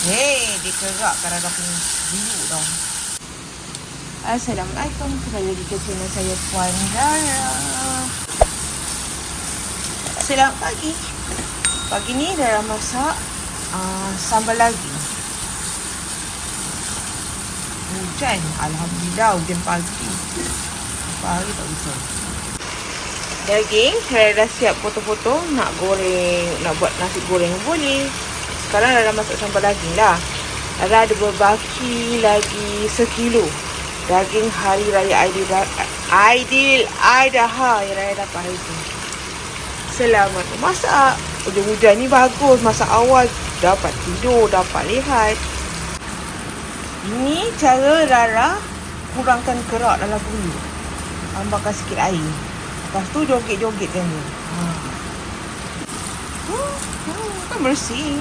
Dia kerak karena dah punya biru dah. Assalamualaikum. Kembali lagi ke channel saya, Puan Dara. Selamat pagi. Pagi ni Dara masak sambal lagi. Hujan. Alhamdulillah hujan pagi. Pagi tak hujan. Daging saya dah siap potong-potong. Nak goreng, nak buat nasi goreng boleh. Sekarang dah masak sambal daging lah. Ada berbaki lagi 1 kilo daging hari raya Aidiladha yang Raya dapat hari tu. Selamat memasak. Hujan-hujan ni bagus. Masak awal dapat tidur, dapat lihat. Ini cara Rara kurangkan kerak dalam kulit. Tambahkan sikit air. Lepas tu joget-jogetkan dia. Kan bersih.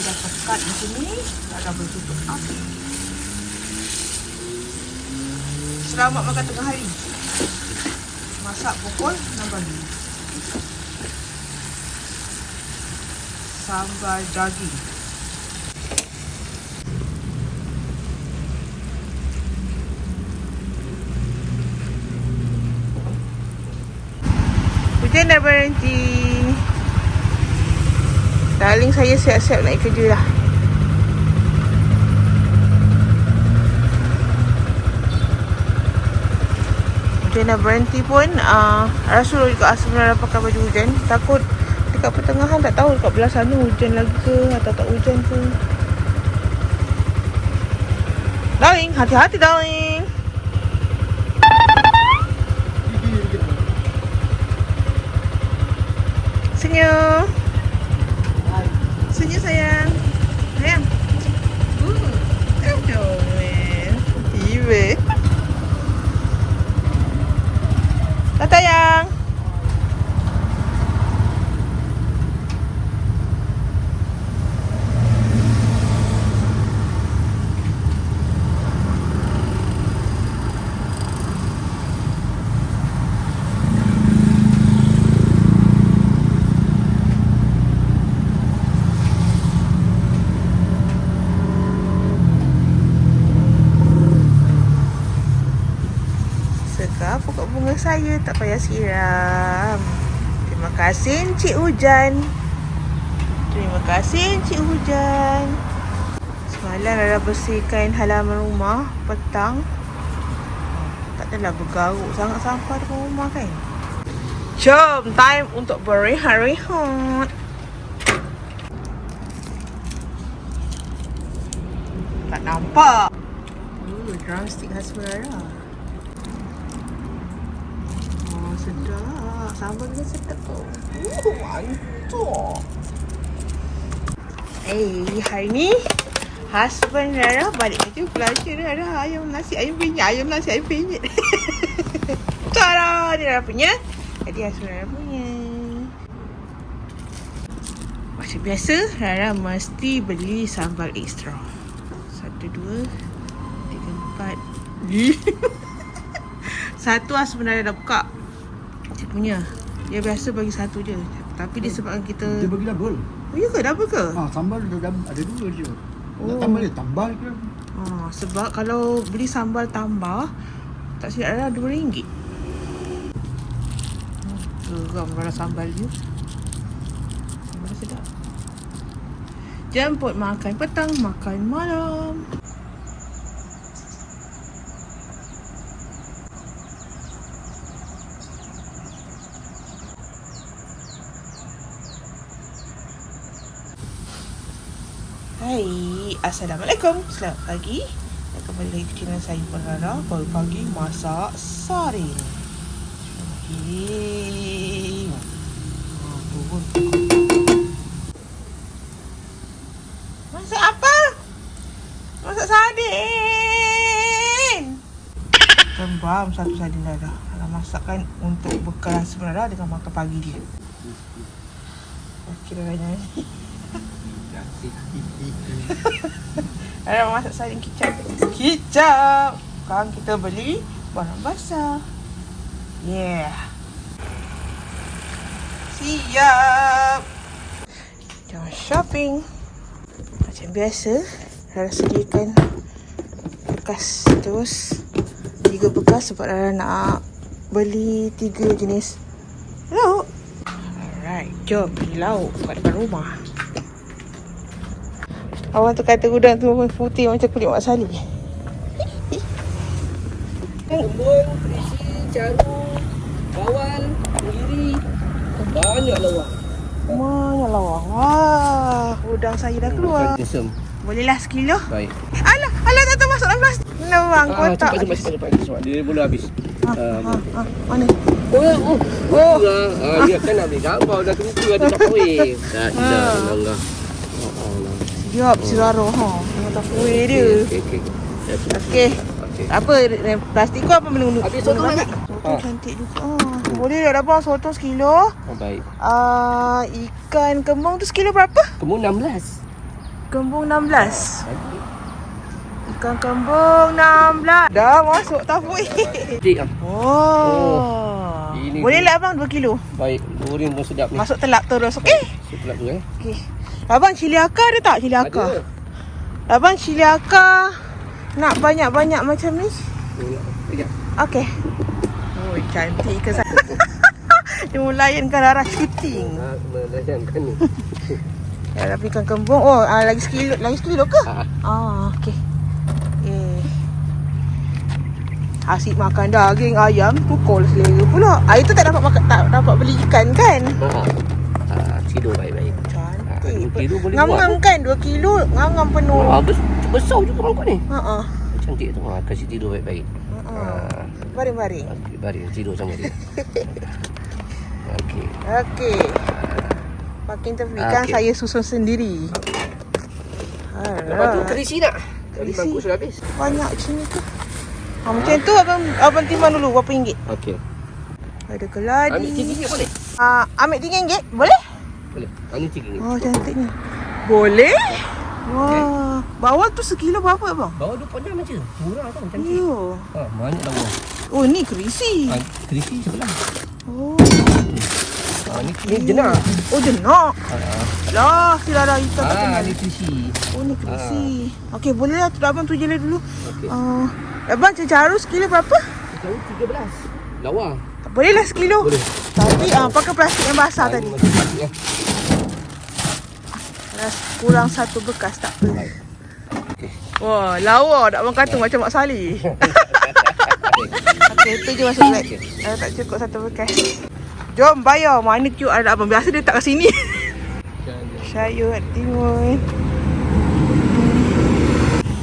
Kita pekat di sini, dah boleh tutup api. Selamat makan tengah hari. Masak pukul 6 pagi. Sambal daging. Hujan dah berhenti. Darling saya siap-siap nak kerja dah. Hujan dah berhenti pun. Rasul juga sebenarnya pakai baju hujan. Takut dekat pertengahan tak tahu dekat belah sana hujan lagi ke atau tak hujan ke. Darling, hati-hati darling. Senyum. Senyum sayang. Sayang. Aduh, man. Tiba. Tata yang. Pokok bunga saya tak payah siram. Terima kasih Encik Hujan. Terima kasih Encik Hujan. Semalam Rara bersihkan halaman rumah petang. Tak adalah bergaruk sangat sampah depan rumah kan. Jom, time untuk berehat-rehat. Tak nampak. Drumstick khas Rara. Sedap. Sambal dia sedap tau. Mantap. Hari ni husband Rara balik kerja belanja Rara ayam nasi ayam penyet. Tada, ni Rara punya. Jadi husband Rara punya. Macam biasa Rara mesti beli sambal ekstra. 1, 2, 3, 4. Satu husband Rara dah buka. Cik punya. Dia biasa bagi 1 je. Tapi disebabkan kita... Dia bagi double. Oh, ya ke? Double ke? Sambal ada 2 je. Nak tambah dia, tambal ke? Sebab kalau beli sambal tambah, tak silap ada RM2. Geram kalau sambal dia. Sambal sedap. Jemput makan petang, makan malam. Hai, Assalamualaikum. Selamat pagi. Dan kembali lagi ke channel saya, Puan Dara. Baru pagi masak sari. Okey. Turun. Masak apa? Masak sardin. Bukan Rembam satu sardin dah. Kalau masakkan untuk bekal sebenarnya dengan makan pagi dia. Kira raya ni. Ada masak sardin kicap. Kicap. Sekarang kita beli barang basah. Yeah. Siap. Jangan shopping. Macam biasa, Rara sediakan bekas terus. 3 bekas sebab Rara nak beli 3 jenis lauk. Alright, jom beli lauk kat depan rumah. Awang tu kata udang tu putih macam kulit Mak Salleh. Kembung, terisi, caru, bawal, tenggiri. Banyak lawak. Banyak lawak. Wah, udang saya dah keluar. Kesem. Bolehlah sekilo. Baik. Alah tak masuk dalam plastik. Lawang kotak. Cepat. Dia boleh habis. Mana? Oh. Dia kan nak beli gambar dah tunggu ada nak kuih. Tak langgar. Siap si Rara Tengok tak kuih dia. Okey. Apa plastik kau apa benda Habis sotong lagi. Sotong cantik juga. Boleh dah dapat sotong sekilo. Baik. Ikan kembung tu sekilo berapa? Kembung 16. Kembung 16. Ikan kembung 16. Dah masuk tafuih. Dik ah. Oh. Ini Bolehlah abang 2 kilo. Baik, goreng pun sedap ni. Masuk telap terus. Okey. Sedap tu Okey. Abang cili akar ada tak? Cili akar. Ada. Abang cili akar. Nak banyak-banyak macam ni? Sekejap. Okey. Oh, cantik ke saya. Dia melayankan Rara syuting. Melayankan ni. Ya, tapi ikan kembung. Oh, lagi sekilo ke? Okey. Asyik makan daging ayam, pukul selera pula. Itu tak dapat beli ikan kan? Tidur baik-baik. Cantik. Tidur boleh Ngam-ngam kan 2 kilo, ngam-ngam penuh. Besar juga mangkuk ni. Ha. Cantik tu. Kasih tidur baik-baik. Baring-baring. Okey, baring tidur sama dia. Okey. Okey. Makin tepi kan saya susun sendiri. Lepas tu terisi tak? Terisi. Mangkuk sudah habis. Banyak macam ni tu. Macam tu abang timbang dulu berapa ringgit? Okey. Ada keladi. Ambil RM3 boleh? Ambil RM3 boleh? Boleh. Ini RM3. Oh, cantiknya. Boleh? Wah. Bawal tu sekilo berapa abang? Bawa 26 je. Murah tau, cantik. Yo. Banyak bawah. Oh, ni kerisi. Terisi sebelah. Oh. Ni jenak. Oh, jenak. Lah, si Rara ikan tak kenal. Ni terisi. Oh, ni kerisi. Okey, boleh lah. Abang tu je lah dulu. Okey. Abang cecaru sekilo berapa? Jauh 13. Lawa. Boleh lah sekilo. Boleh. Tapi pakai plastik yang basah tadi. Kurang 1 bekas tak apa. Okey. Wah, lawa tak abang kata macam Mak Salleh. Okey, itu je masuk beg. Tak cukup 1 bekas. Jom bayar. Mana QR abang? Biasa dia tak kat sini. Syayut timun.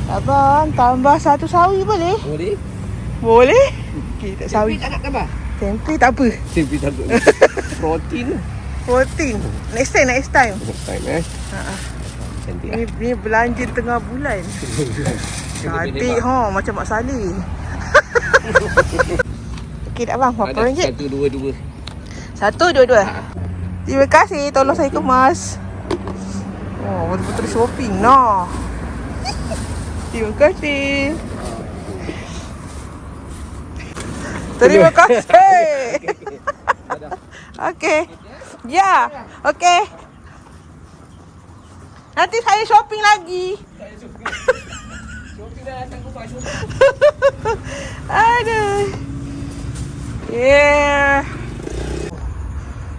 Abang, tambah 1 sawi boleh? Boleh. Boleh? Okey, tak sawi. Tak nak tambah. Tempe tak apa. Tempe tak apa. Protein. Protein. Next time. Next time Cantik lah. Ni belanja tengah bulan. Cantik macam Mak Salleh. Okey tak bang? Berapa ringgit? 122. 122. Terima kasih tolong saya kemas. Oh, betul-betul shopping noh. Terima kasih. Terima kasih. Okey. Ya. Okey. Nanti saya shopping lagi. Shopping dah datang ke pasar. Aduh. Yeah.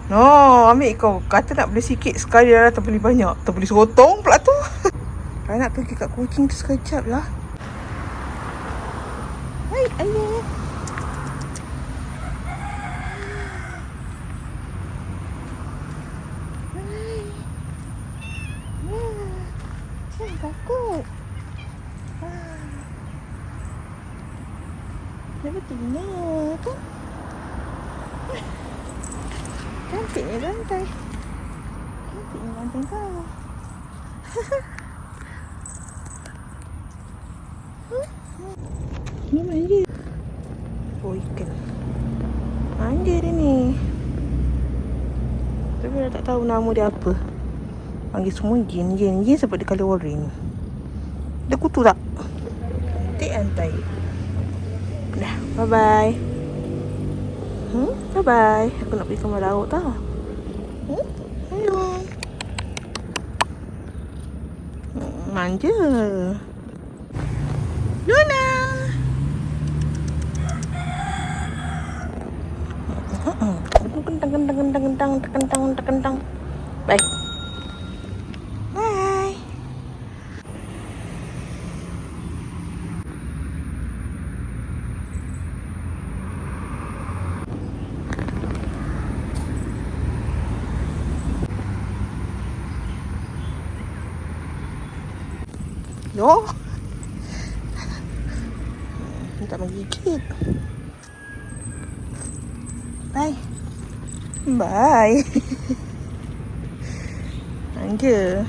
No, ambil kau. Kata nak beli sikit sekali dah tak beli banyak. Tak beli sotong pula tu. Saya nak pergi kat kucing tu sekejap lah. Hai, ayah. Jangan takut. Dia betina kan? Cantiknya lantai. Cantiknya lantai kau. Ni mana dia? Oh, ikan. Manja dia ni. Tapi dah tak tahu nama dia apa. Panggil semua Jin. Jin sebab dia colour orange. Dia kutu tak? Cantik antai. Dah, bye-bye. Bye-bye. Aku nak pergi kamar laut tau. Ayo. Manja. Luna. Kentang. Bye. Bye. Yo. Tak menggigit. Bye. Bye. Manja.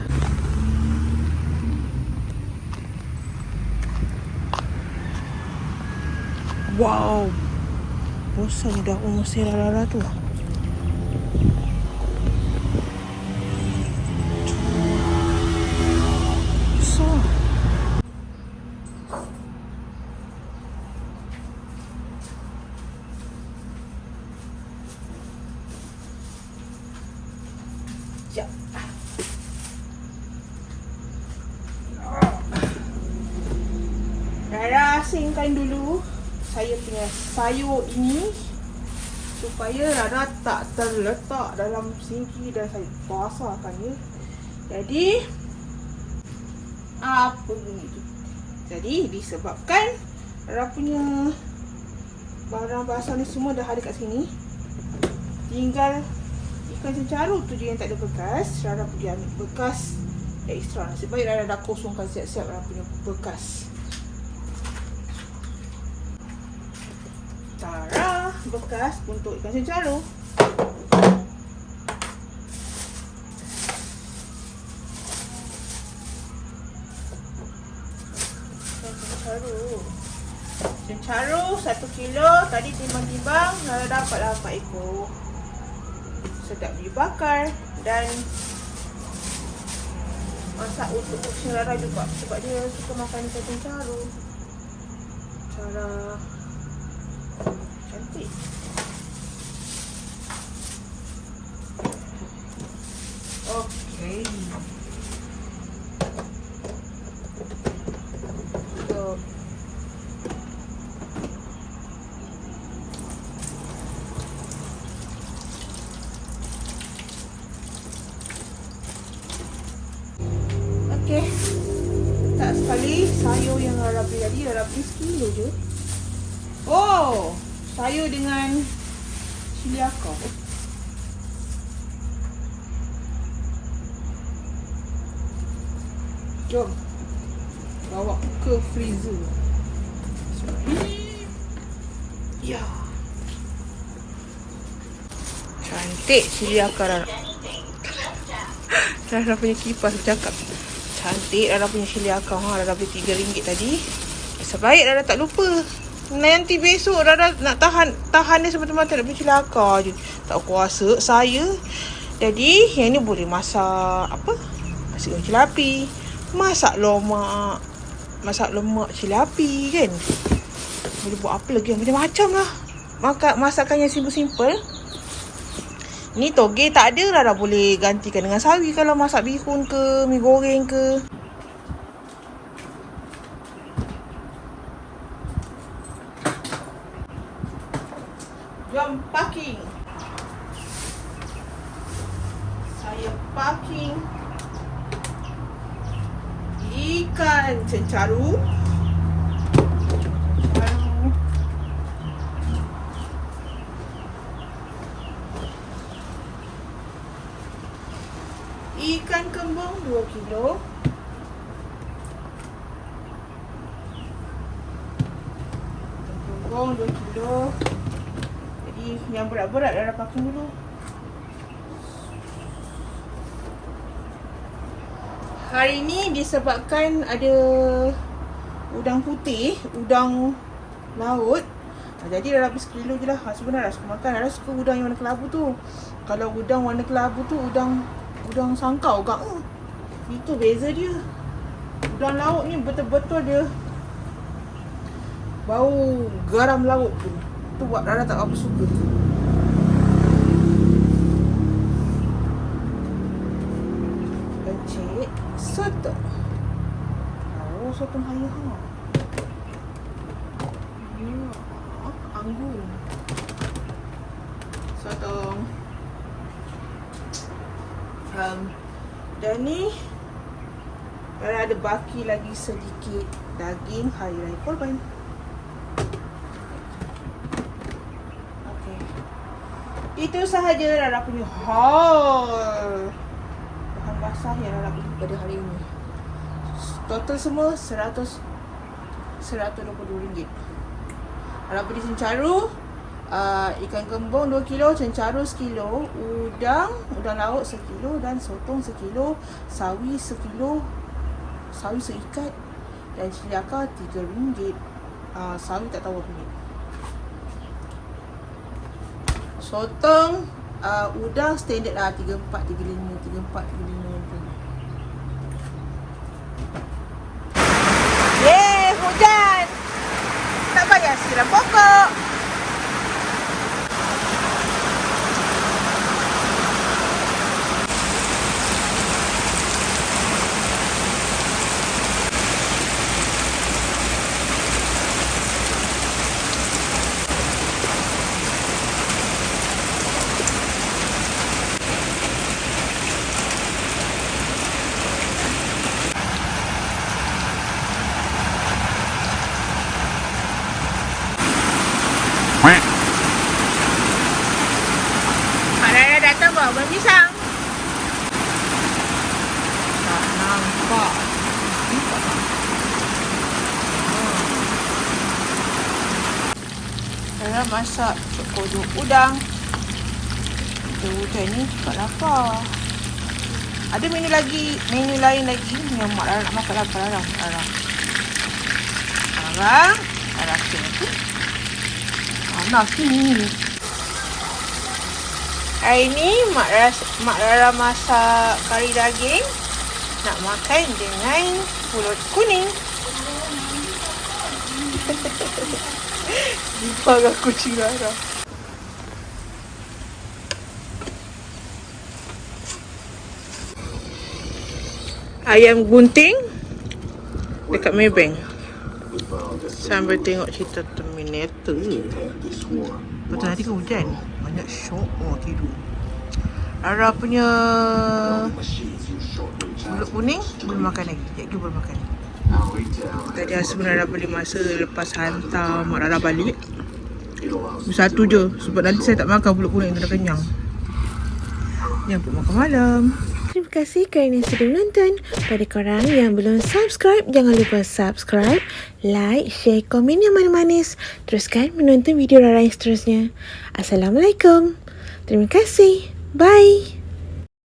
Wow. Bosan dah mengusir Rara tu. Besar. Sekejap. Rara asingkan dulu saya punya sayur ini supaya Rara tak terletak dalam sinki dan saya basahkan ya. Jadi apa bunyi tu? Jadi disebabkan Rara punya barang basah ni semua dah ada kat sini. Tinggal ikan cencaru tu je yang tak ada bekas. Rara pergi ambil bekas ekstra. Nasib baik Rara dah kosongkan siap-siap Rara punya bekas. Tara bekas untuk ikan cencaru. Cencaru 1 kilo. Tadi timbang-timbang Rara dapatlah 4 ekor. Sedap dibakar dan masak untuk kucing Rara juga sebab dia suka makan ikan cencaru. Cara cantik. Okey. So okey. Tak sekali sayur yang Rara beli tadi, Rara beli sekilo je. Oh, sayur dengan cili akar. Jom bawa ke freezer. Ya. Cantik cili akar Rara. Rara punya kipas bercakap. Cantik Rara punya cili akar. Rara beli RM3 tadi. Sebaik Rara tak lupa. Nanti besok Rara nak tahan dia semata-mata nak beli cili akar je. Tak kuasa saya. Jadi yang ni boleh masak apa? Nasi goreng cili api. Masak lemak cili api kan. Boleh buat apa lagi yang macam-macam lah. Masakan yang simple-simple. Ni toge tak ada, Rara boleh gantikan dengan sawi kalau masak bihun ke, mi goreng ke. Jom parking. Saya parking ikan cencaru. Ikan kembung 2 kilo. Kembung 2 kilo. Jadi yang berat-berat Rara parking dulu. Hari ni disebabkan ada udang putih, udang laut. Jadi Rara beli sekilo je lah. Sebenarnya Rara suka makan. Rara suka udang yang warna kelabu tu. Kalau udang warna kelabu tu udang sangkau kan. Itu beza dia. Udang laut ni betul-betul dia bau garam laut tu. Tu buat Rara tak apa suka. Encik soto. Oh, sotong ayah ha. Anggur. Sotong. Dan ni ada baki lagi sedikit daging hari raya korban. Okey. Itu sahaja Rara punya haul. Bahan basah yang Rara beli pada hari ini. Total semua RM120. Rara beli cengcaru, ikan kembung 2 kilo, cengcaru sekilo, udang laut sekilo dan sotong sekilo, sawi sekilo, sawi seikat dan ciliaka RM3. Sawi tak tahu apa ni. Sotong, udang standard lah 34, 35 macam. Yeay, hujan. Tak payah siram pokok. Mak Rara datang bawa buah pisang. Tak nampak. Rara masak kodok udang. Udang ni tak lapar. Ada menu lain lagi yang mak Rara nak masak lah. Rara panas ni. Hari ni Mak Rara masak kari daging. Nak makan dengan pulut kuning. Dipanggil kucing Rara. Ayam gunting dekat Maybank. Sambil tengok cerita Terminator. Betul nanti kan hujan. Banyak syok. Oh, tidur. Rara punya pulut kuning belum makan lagi. Sekejap belum makan. Tadi sebenarnya Rara beli masa lepas hantar mak Rara balik. Satu je. Sebab nanti saya tak makan pulut kuning tu dah kenyang. Ni untuk makan malam. Terima kasih kerana sudah menonton. Pada korang yang belum subscribe, jangan lupa subscribe, like, share, komen yang manis-manis. Teruskan menonton video Rara yang seterusnya. Assalamualaikum. Terima kasih. Bye.